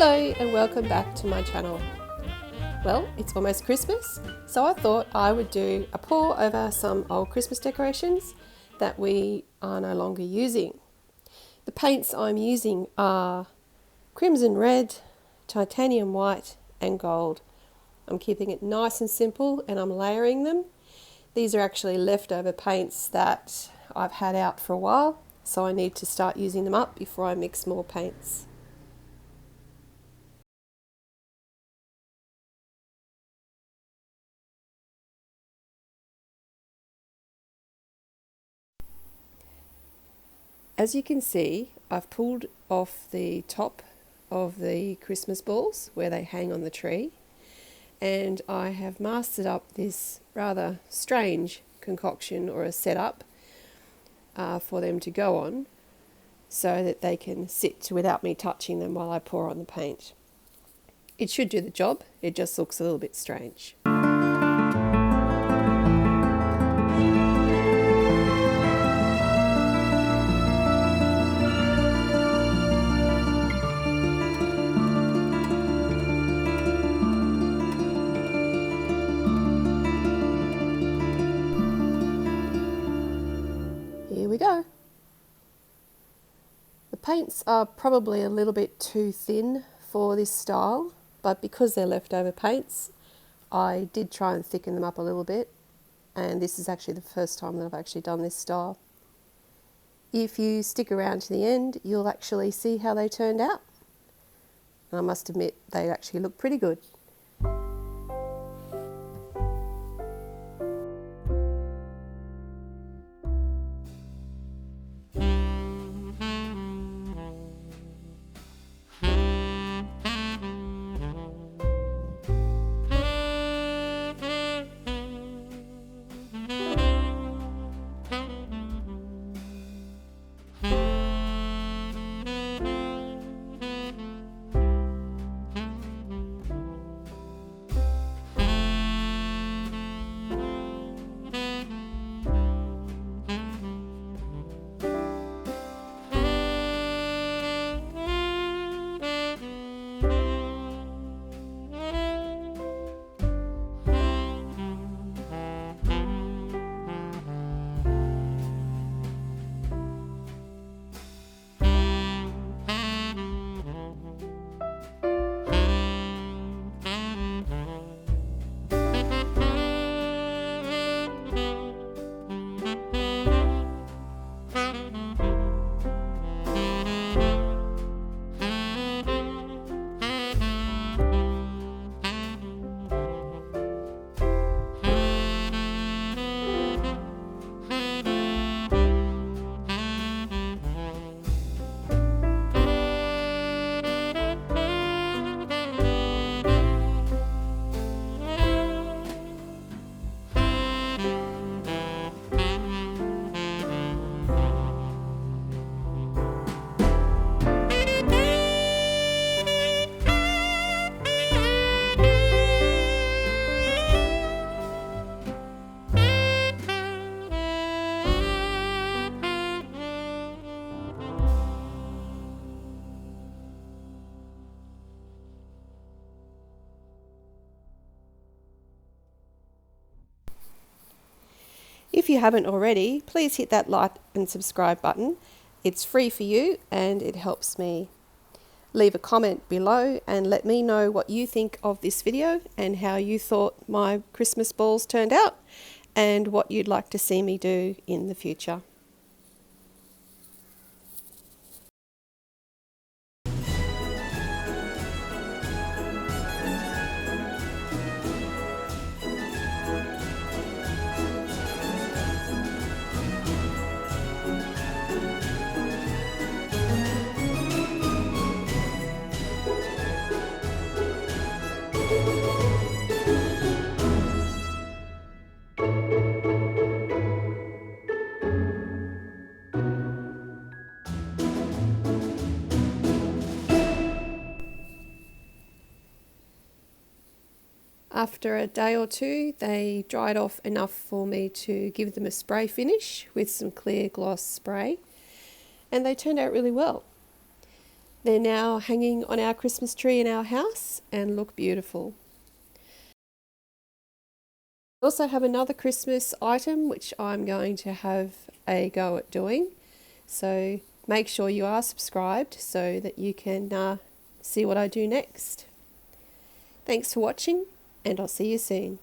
Hello and welcome back to my channel. Well, it's almost Christmas, so I thought I would do a pour over some old Christmas decorations that we are no longer using. The paints I'm using are crimson red, titanium white and gold. I'm keeping it nice and simple and I'm layering them. These are actually leftover paints that I've had out for a while, so I need to start using them up before I mix more paints. As you can see, I've pulled off the top of the Christmas balls where they hang on the tree, and I have mastered up this rather strange concoction or a setup for them to go on so that they can sit without me touching them while I pour on the paint. It should do the job, it just looks a little bit strange. Here we go. The paints are probably a little bit too thin for this style, but because they're leftover paints, I did try and thicken them up a little bit, and this is actually the first time that I've actually done this style. If you stick around to the end, you'll actually see how they turned out. And I must admit, they actually look pretty good. If you haven't already, please hit that like and subscribe button. It's free for you and it helps me. Leave a comment below and let me know what you think of this video and how you thought my Christmas balls turned out and what you'd like to see me do in the future. After a day or two, they dried off enough for me to give them a spray finish with some clear gloss spray, and they turned out really well. They're now hanging on our Christmas tree in our house and look beautiful. I also have another Christmas item which I'm going to have a go at doing. So make sure you are subscribed so that you can see what I do next. Thanks for watching, and I'll see you soon.